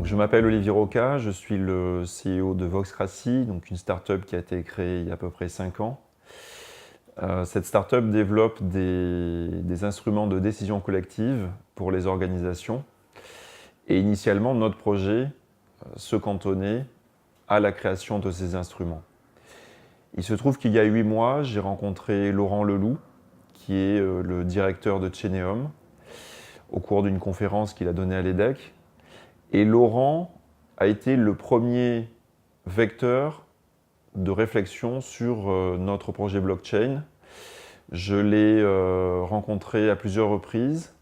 Je m'appelle Olivier Roca, je suis le CEO de Voxcracy, donc une start-up qui a été créée il y a à peu près 5 ans. Cette start-up développe des instruments de décision collective pour les organisations. Et initialement, notre projet se cantonnait à la création de ces instruments. Il se trouve qu'il y a 8 mois, j'ai rencontré Laurent Leloup, qui est le directeur de Chainaeum, au cours d'une conférence qu'il a donnée à l'EDEC. Et Laurent a été le premier vecteur de réflexion sur notre projet blockchain. Je l'ai rencontré à plusieurs reprises,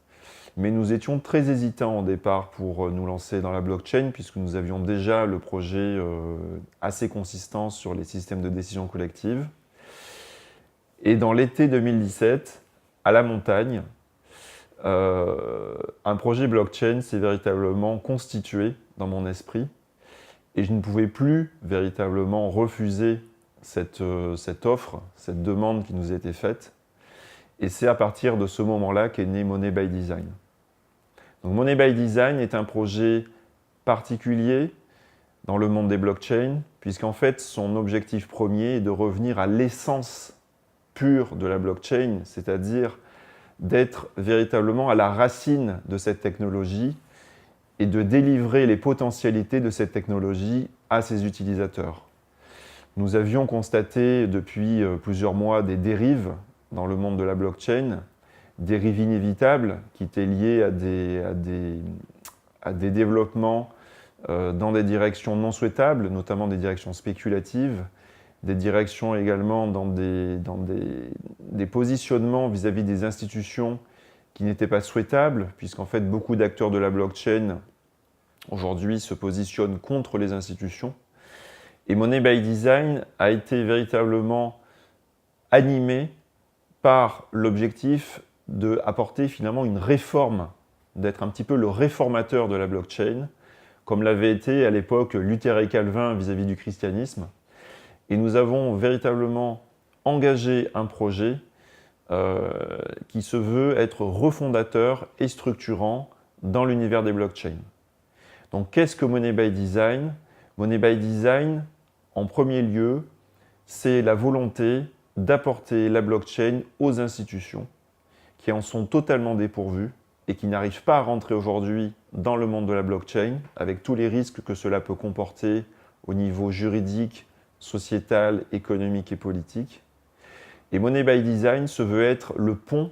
mais nous étions très hésitants au départ pour nous lancer dans la blockchain, puisque nous avions déjà le projet assez consistant sur les systèmes de décision collective. Et dans l'été 2017, à la montagne, un projet blockchain s'est véritablement constitué dans mon esprit et je ne pouvais plus véritablement refuser cette offre, cette demande qui nous était faite. Et c'est à partir de ce moment-là qu'est né Money by Design. Donc Money by Design est un projet particulier dans le monde des blockchains, puisqu'en fait son objectif premier est de revenir à l'essence pure de la blockchain, c'est-à-dire d'être véritablement à la racine de cette technologie et de délivrer les potentialités de cette technologie à ses utilisateurs. Nous avions constaté depuis plusieurs mois des dérives dans le monde de la blockchain, dérives inévitables qui étaient liées à des développements dans des directions non souhaitables, notamment des directions spéculatives, des directions également dans des positionnements vis-à-vis des institutions qui n'étaient pas souhaitables, puisqu'en fait beaucoup d'acteurs de la blockchain aujourd'hui se positionnent contre les institutions. Et Money by Design a été véritablement animé par l'objectif d'apporter finalement une réforme, d'être un petit peu le réformateur de la blockchain, comme l'avait été à l'époque Luther et Calvin vis-à-vis du christianisme. Et nous avons véritablement engagé un projet qui se veut être refondateur et structurant dans l'univers des blockchains. Donc qu'est-ce que Money by Design? Money by Design, en premier lieu, c'est la volonté d'apporter la blockchain aux institutions qui en sont totalement dépourvues et qui n'arrivent pas à rentrer aujourd'hui dans le monde de la blockchain, avec tous les risques que cela peut comporter au niveau juridique, sociétal, économique et politique. Et Money by Design se veut être le pont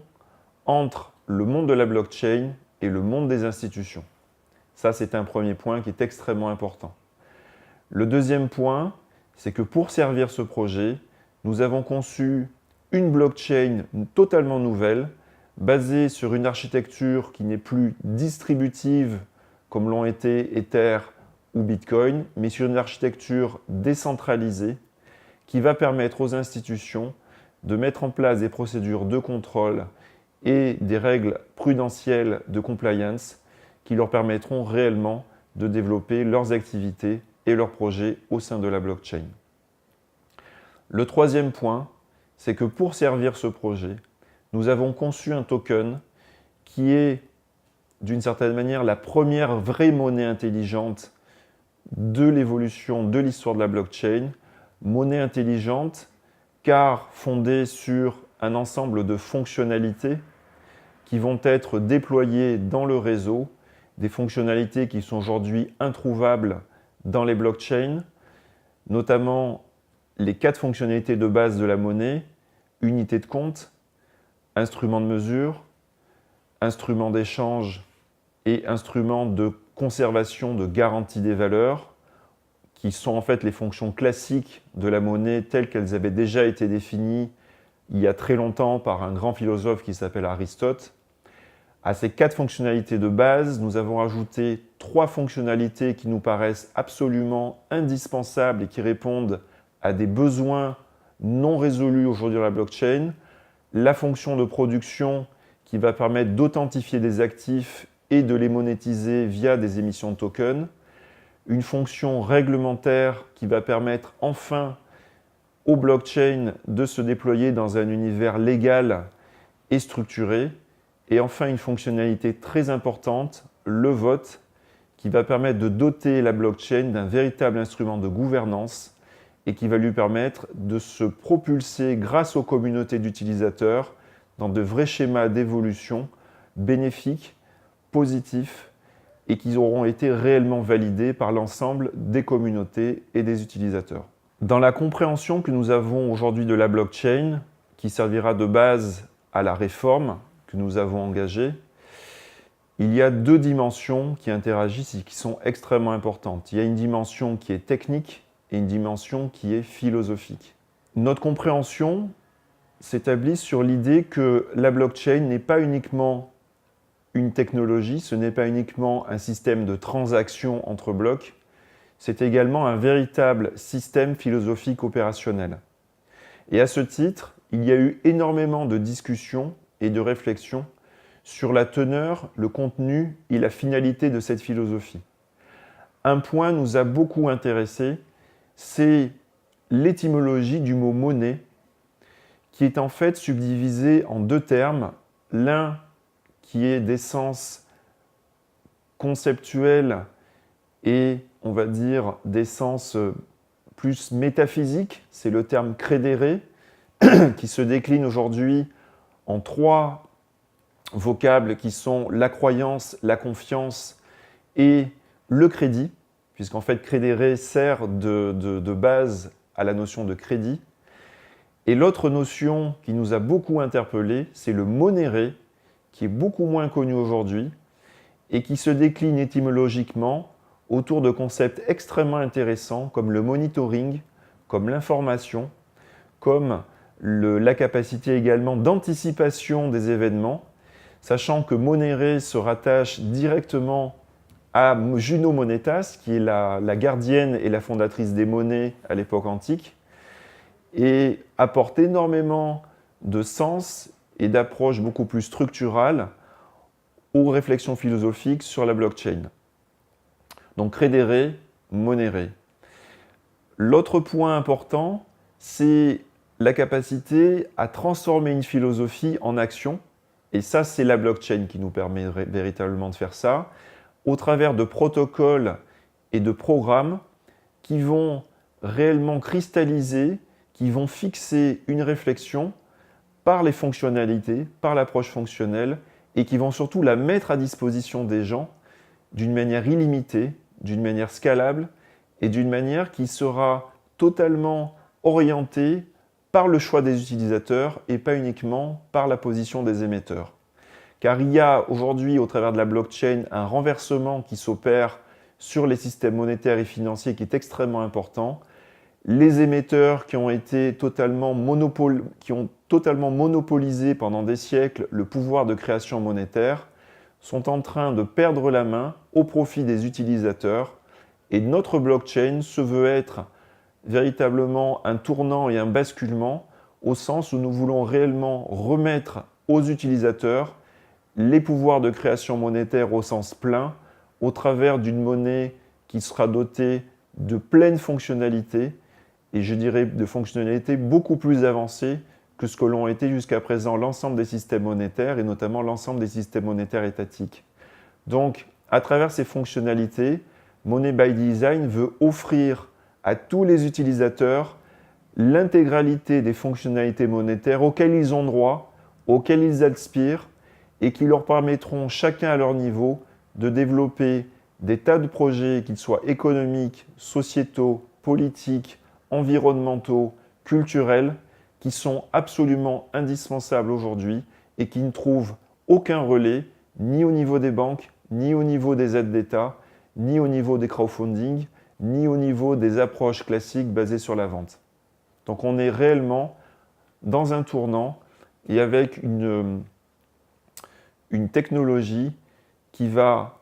entre le monde de la blockchain et le monde des institutions. Ça, c'est un premier point qui est extrêmement important. Le deuxième point, c'est que pour servir ce projet, nous avons conçu une blockchain totalement nouvelle, basée sur une architecture qui n'est plus distributive comme l'ont été Ether ou Bitcoin, mais sur une architecture décentralisée qui va permettre aux institutions de mettre en place des procédures de contrôle et des règles prudentielles de compliance qui leur permettront réellement de développer leurs activités et leurs projets au sein de la blockchain. Le troisième point, c'est que pour servir ce projet, nous avons conçu un token qui est d'une certaine manière la première vraie monnaie intelligente de l'évolution de l'histoire de la blockchain, monnaie intelligente car fondée sur un ensemble de fonctionnalités qui vont être déployées dans le réseau, des fonctionnalités qui sont aujourd'hui introuvables dans les blockchains, notamment les 4 fonctionnalités de base de la monnaie, unité de compte, instrument de mesure, instrument d'échange et instrument de conservation de garantie des valeurs, qui sont en fait les fonctions classiques de la monnaie telles qu'elles avaient déjà été définies il y a très longtemps par un grand philosophe qui s'appelle Aristote. À ces 4 fonctionnalités de base, nous avons ajouté 3 fonctionnalités qui nous paraissent absolument indispensables et qui répondent à des besoins non résolus aujourd'hui dans la blockchain. La fonction de production qui va permettre d'authentifier des actifs et de les monétiser via des émissions de tokens. Une fonction réglementaire qui va permettre enfin aux blockchains de se déployer dans un univers légal et structuré. Et enfin, une fonctionnalité très importante, le vote, qui va permettre de doter la blockchain d'un véritable instrument de gouvernance et qui va lui permettre de se propulser grâce aux communautés d'utilisateurs dans de vrais schémas d'évolution bénéfiques, positifs et qui auront été réellement validés par l'ensemble des communautés et des utilisateurs. Dans la compréhension que nous avons aujourd'hui de la blockchain, qui servira de base à la réforme que nous avons engagée, il y a deux dimensions qui interagissent et qui sont extrêmement importantes. Il y a une dimension qui est technique et une dimension qui est philosophique. Notre compréhension s'établit sur l'idée que la blockchain n'est pas uniquement une technologie, ce n'est pas uniquement un système de transaction entre blocs, c'est également un véritable système philosophique opérationnel. Et à ce titre, il y a eu énormément de discussions et de réflexions sur la teneur, le contenu et la finalité de cette philosophie. Un point nous a beaucoup intéressés, c'est l'étymologie du mot monnaie, qui est en fait subdivisé en deux termes, l'un qui est d'essence conceptuelle et, on va dire, d'essence plus métaphysique, c'est le terme credere, qui se décline aujourd'hui en trois vocables qui sont la croyance, la confiance et le crédit, puisqu'en fait credere sert de base à la notion de crédit. Et l'autre notion qui nous a beaucoup interpellés, c'est le monere, qui est beaucoup moins connu aujourd'hui et qui se décline étymologiquement autour de concepts extrêmement intéressants comme le monitoring, comme l'information, comme la capacité également d'anticipation des événements, sachant que Monere se rattache directement à Juno Monetas, qui est la gardienne et la fondatrice des monnaies à l'époque antique, et apporte énormément de sens et d'approches beaucoup plus structurales aux réflexions philosophiques sur la blockchain. Donc credere, monere. L'autre point important, c'est la capacité à transformer une philosophie en action. Et ça, c'est la blockchain qui nous permet véritablement de faire ça, au travers de protocoles et de programmes qui vont réellement cristalliser, qui vont fixer une réflexion par les fonctionnalités, par l'approche fonctionnelle, et qui vont surtout la mettre à disposition des gens d'une manière illimitée, d'une manière scalable, et d'une manière qui sera totalement orientée par le choix des utilisateurs et pas uniquement par la position des émetteurs. Car il y a aujourd'hui, au travers de la blockchain, un renversement qui s'opère sur les systèmes monétaires et financiers qui est extrêmement important. Les émetteurs qui ont totalement monopolisé pendant des siècles le pouvoir de création monétaire sont en train de perdre la main au profit des utilisateurs. Et notre blockchain se veut être véritablement un tournant et un basculement au sens où nous voulons réellement remettre aux utilisateurs les pouvoirs de création monétaire au sens plein au travers d'une monnaie qui sera dotée de pleines fonctionnalités et je dirais de fonctionnalités beaucoup plus avancées que ce que l'ont été jusqu'à présent l'ensemble des systèmes monétaires et notamment l'ensemble des systèmes monétaires étatiques. Donc, à travers ces fonctionnalités, Money by Design veut offrir à tous les utilisateurs l'intégralité des fonctionnalités monétaires auxquelles ils ont droit, auxquelles ils aspirent et qui leur permettront chacun à leur niveau de développer des tas de projets, qu'ils soient économiques, sociétaux, politiques, environnementaux, culturels, qui sont absolument indispensables aujourd'hui et qui ne trouvent aucun relais ni au niveau des banques, ni au niveau des aides d'État, ni au niveau des crowdfunding, ni au niveau des approches classiques basées sur la vente. Donc on est réellement dans un tournant et avec une technologie qui va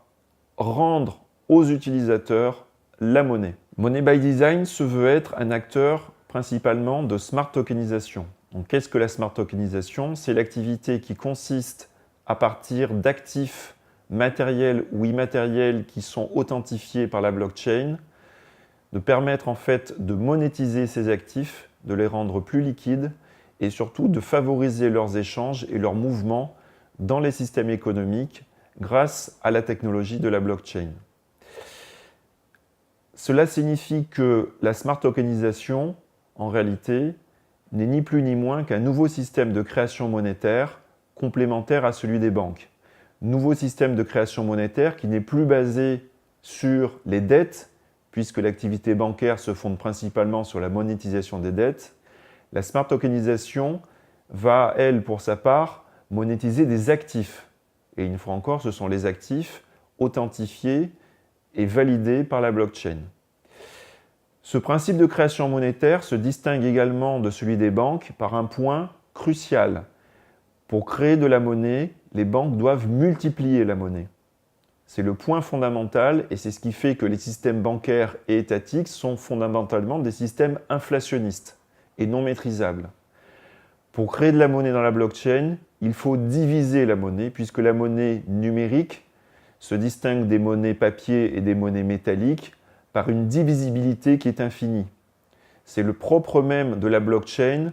rendre aux utilisateurs la monnaie. Money by Design se veut être un acteur principalement de smart tokenisation. Donc qu'est-ce que la smart tokenisation? C'est l'activité qui consiste à partir d'actifs matériels ou immatériels qui sont authentifiés par la blockchain, de permettre en fait de monétiser ces actifs, de les rendre plus liquides et surtout de favoriser leurs échanges et leurs mouvements dans les systèmes économiques grâce à la technologie de la blockchain. Cela signifie que la smart tokenisation, en réalité, n'est ni plus ni moins qu'un nouveau système de création monétaire complémentaire à celui des banques. Nouveau système de création monétaire qui n'est plus basé sur les dettes, puisque l'activité bancaire se fonde principalement sur la monétisation des dettes. La smart tokenisation va, elle, pour sa part, monétiser des actifs. Et une fois encore, ce sont les actifs authentifiés et validés par la blockchain. Ce principe de création monétaire se distingue également de celui des banques par un point crucial. Pour créer de la monnaie, les banques doivent multiplier la monnaie. C'est le point fondamental et c'est ce qui fait que les systèmes bancaires et étatiques sont fondamentalement des systèmes inflationnistes et non maîtrisables. Pour créer de la monnaie dans la blockchain, il faut diviser la monnaie puisque la monnaie numérique se distingue des monnaies papier et des monnaies métalliques par une divisibilité qui est infinie. C'est le propre même de la blockchain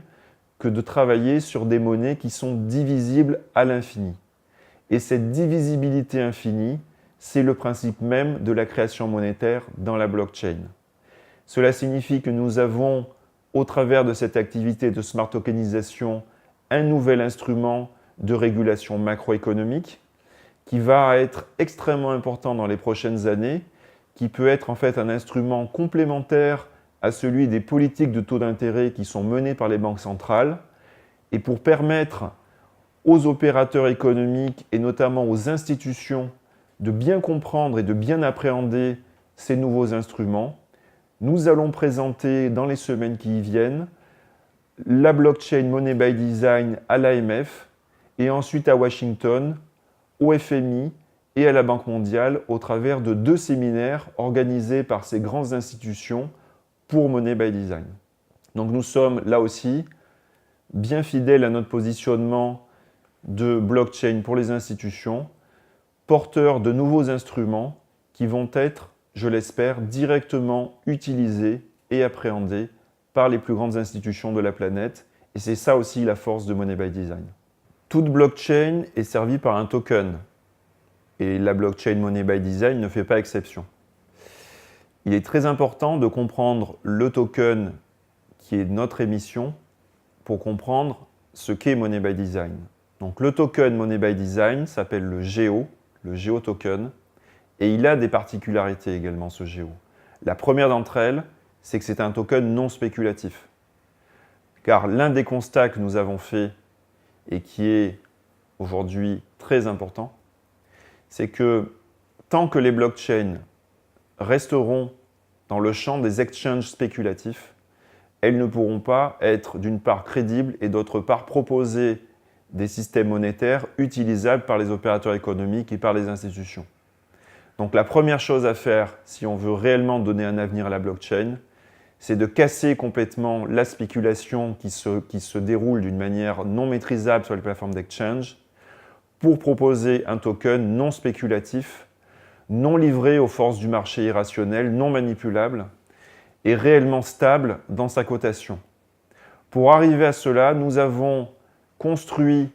que de travailler sur des monnaies qui sont divisibles à l'infini. Et cette divisibilité infinie, c'est le principe même de la création monétaire dans la blockchain. Cela signifie que nous avons, au travers de cette activité de smart tokenisation, un nouvel instrument de régulation macroéconomique qui va être extrêmement important dans les prochaines années, qui peut être en fait un instrument complémentaire à celui des politiques de taux d'intérêt qui sont menées par les banques centrales, et pour permettre aux opérateurs économiques et notamment aux institutions de bien comprendre et de bien appréhender ces nouveaux instruments, nous allons présenter dans les semaines qui y viennent la blockchain Money by Design à l'AMF et ensuite à Washington, au FMI et à la Banque mondiale au travers de 2 séminaires organisés par ces grandes institutions pour Money by Design. Donc nous sommes là aussi bien fidèles à notre positionnement de blockchain pour les institutions, porteurs de nouveaux instruments qui vont être, je l'espère, directement utilisés et appréhendés par les plus grandes institutions de la planète. Et c'est ça aussi la force de Money by Design. Toute blockchain est servie par un token. Et la blockchain Money by Design ne fait pas exception. Il est très important de comprendre le token qui est notre émission pour comprendre ce qu'est Money by Design. Donc le token Money by Design s'appelle le GEO token, et il a des particularités également ce GEO. La première d'entre elles, c'est que c'est un token non spéculatif. Car l'un des constats que nous avons fait et qui est aujourd'hui très important, c'est que tant que les blockchains resteront dans le champ des exchanges spéculatifs, elles ne pourront pas être d'une part crédibles et d'autre part proposer des systèmes monétaires utilisables par les opérateurs économiques et par les institutions. Donc la première chose à faire si on veut réellement donner un avenir à la blockchain, c'est de casser complètement la spéculation qui se déroule d'une manière non maîtrisable sur les plateformes d'exchange pour proposer un token non spéculatif, non livré aux forces du marché irrationnel, non manipulable et réellement stable dans sa cotation. Pour arriver à cela, nous avons construit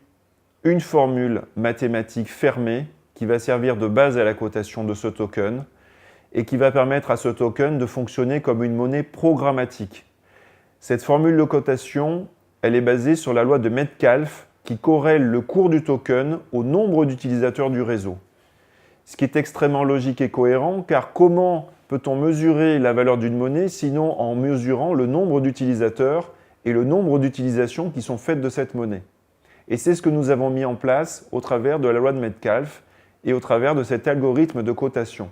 une formule mathématique fermée qui va servir de base à la cotation de ce token et qui va permettre à ce token de fonctionner comme une monnaie programmatique. Cette formule de cotation, elle est basée sur la loi de Metcalfe qui corrèle le cours du token au nombre d'utilisateurs du réseau. Ce qui est extrêmement logique et cohérent, car comment peut-on mesurer la valeur d'une monnaie sinon en mesurant le nombre d'utilisateurs et le nombre d'utilisations qui sont faites de cette monnaie? Et c'est ce que nous avons mis en place au travers de la loi de Metcalfe et au travers de cet algorithme de cotation.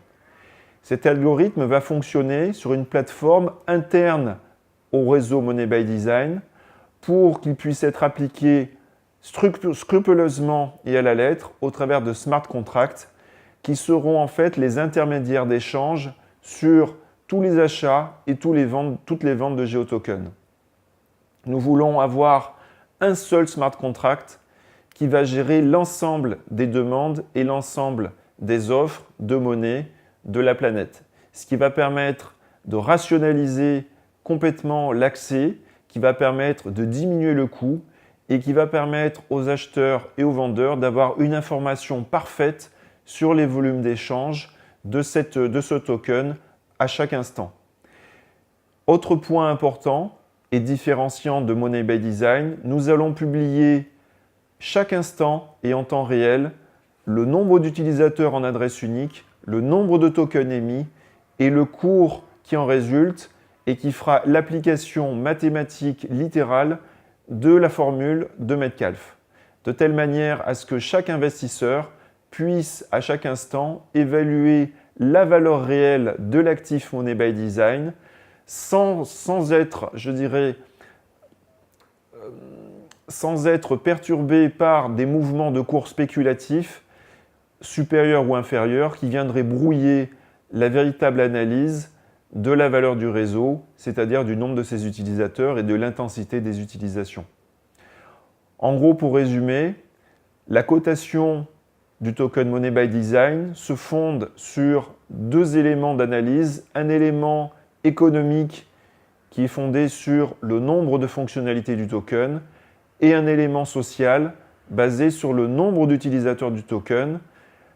Cet algorithme va fonctionner sur une plateforme interne au réseau Money by Design pour qu'il puisse être appliqué scrupuleusement et à la lettre au travers de smart contracts qui seront en fait les intermédiaires d'échange sur tous les achats et toutes les ventes de GeoToken. Nous voulons avoir un seul smart contract qui va gérer l'ensemble des demandes et l'ensemble des offres de monnaie de la planète. Ce qui va permettre de rationaliser complètement l'accès, qui va permettre de diminuer le coût et qui va permettre aux acheteurs et aux vendeurs d'avoir une information parfaite sur les volumes d'échange de ce token à chaque instant. Autre point important et différenciant de Money by Design, nous allons publier chaque instant et en temps réel le nombre d'utilisateurs en adresse unique, le nombre de tokens émis et le cours qui en résulte et qui fera l'application mathématique littérale de la formule de Metcalfe, de telle manière à ce que chaque investisseur puisse à chaque instant évaluer la valeur réelle de l'actif Money by Design sans être, je dirais, sans être perturbé par des mouvements de cours spéculatifs supérieurs ou inférieurs qui viendraient brouiller la véritable analyse de la valeur du réseau, c'est-à-dire du nombre de ses utilisateurs et de l'intensité des utilisations. En gros, pour résumer, la cotation du token Money by Design se fonde sur deux éléments d'analyse. Un élément économique qui est fondé sur le nombre de fonctionnalités du token et un élément social basé sur le nombre d'utilisateurs du token.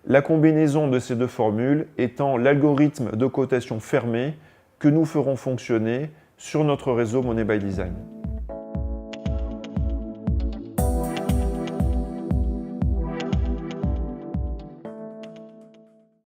La combinaison de ces deux formules étant l'algorithme de cotation fermé que nous ferons fonctionner sur notre réseau Money by Design.